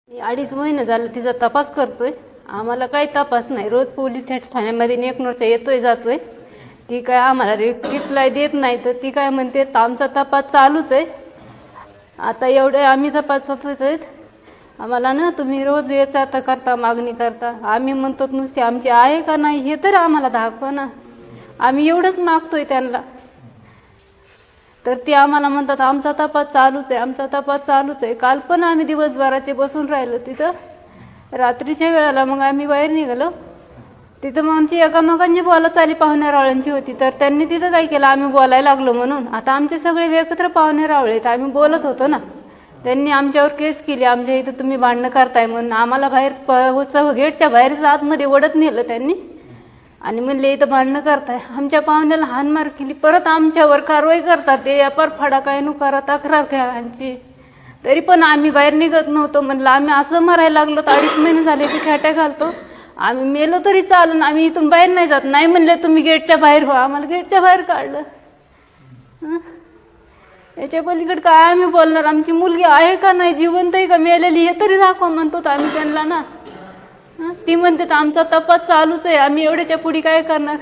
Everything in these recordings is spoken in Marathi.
2.5 महिने झाले तिचा तपास करतोय. आम्हाला काही तपास नाही. रोज पोलीस ठाण्यामध्ये नेकनोरचा येतोय जातोय. ती काय आम्हाला रिप्लाय देत नाही. तर ती काय म्हणते आमचा तपास चालूच आहे. आता एवढे आम्ही तपासत आहेत. आम्हाला ना तुम्ही रोज याचा आता करता मागणी करता. आम्ही म्हणतो नुसती आमची आहे का नाही हे तर आम्हाला दाखवा ना. आम्ही एवढंच मागतोय त्यांना. तर ते आम्हाला म्हणतात आमचा तपास चालूच आहे, आमचा तपास चालूच आहे. काल पण आम्ही दिवसभराचे बसून राहिलो तिथं. रात्रीच्या वेळेला मग आम्ही बाहेर निघालो. तिथं मग आमची एकामेकांची बोला चाली पाहुण्यारावळ्यांची होती. तर त्यांनी तिथं काय केलं आम्ही बोलायला लागलो म्हणून. आता आमचे सगळे एकत्र पाहुणेरावळे आहेत. आम्ही बोलत होतो ना. त्यांनी आमच्यावर केस केली. आमच्या इथं तुम्ही भांडणं करताय म्हणून आम्हाला बाहेर गेटच्या बाहेरच आतमध्ये ओढत नेलं त्यांनी. आणि म्हणले इथं भांडणं करताय. आमच्या पाहुण्याला हाणमार केली. परत आमच्यावर कारवाई करतात. ते व्यापार फाडा काय नु करा तक्रार खेळांची. तरी पण आम्ही बाहेर निघत नव्हतो. म्हणलं आम्ही असं मरायला लागलो तर 2.5 महिने झाले की खेट्या घालतो. आम्ही मेलो तरी चालून आम्ही इथून बाहेर नाही जात. नाही म्हणले तुम्ही गेटच्या बाहेर व्हा. आम्हाला गेटच्या बाहेर काढलं. याच्या पलीकडे काय आम्ही बोलणार. आमची मुलगी आहे का नाही जिवंत आहे का मेलेली हे तरी दाखवा म्हणतो आम्ही त्यांना ना. ती म्हणते आमचा तपास चालूच आहे. आम्ही एवढ्याच्या पुढे काय करणार.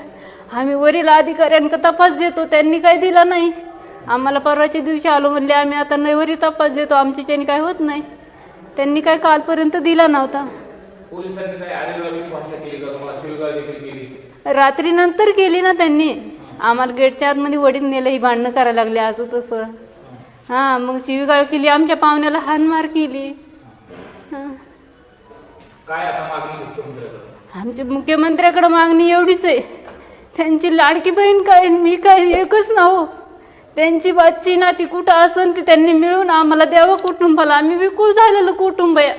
आम्ही वरील अधिकाऱ्यांना तपास देतो. त्यांनी काय दिला नाही. आम्हाला परवाच्या दिवशी आलो म्हणले आम्ही आता वरी तपास देतो. आमच्याच्याने काय होत नाही. त्यांनी काय कालपर्यंत दिला नव्हता. रात्री नंतर केली ना त्यांनी. आम्हाला गेटच्या आतमध्ये वडील नेलं. ही भांडणं करायला लागली असं तसं. मग शिवीगाळ केली. आमच्या पाहुण्याला हाणमार केली. आमच्या मुख्यमंत्र्याकडे मागणी एवढीच आहे. त्यांची लाडकी बहीण काय मी काय एकच ना हो. त्यांची बाची ना ती कुठं असन ती त्यांनी मिळून आम्हाला द्यावं कुटुंबाला. आम्ही विकूळ झालेलं कुटुंब आहे.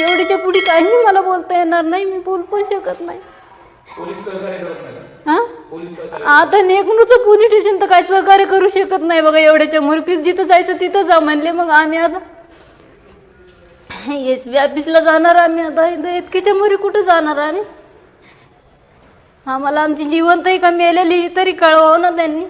एवढीच्या पुढे काही मला बोलता येणार नाही. मी बोलू पण शकत नाही. आता नेकनूरचं पोलीस स्टेशन तर काय सहकार्य करू शकत नाही बघा. एवढ्याच्या मुरकीत जिथं जायचं तिथं जा म्हणले. मग आम्ही आता एसबी ऑफिसला जाणार. आम्ही आता इतकीच्या मुरी कुठं जाणार आम्ही. आम्हाला आमची जिवंत आहे का मेलेली तरी कळवावं ना त्यांनी.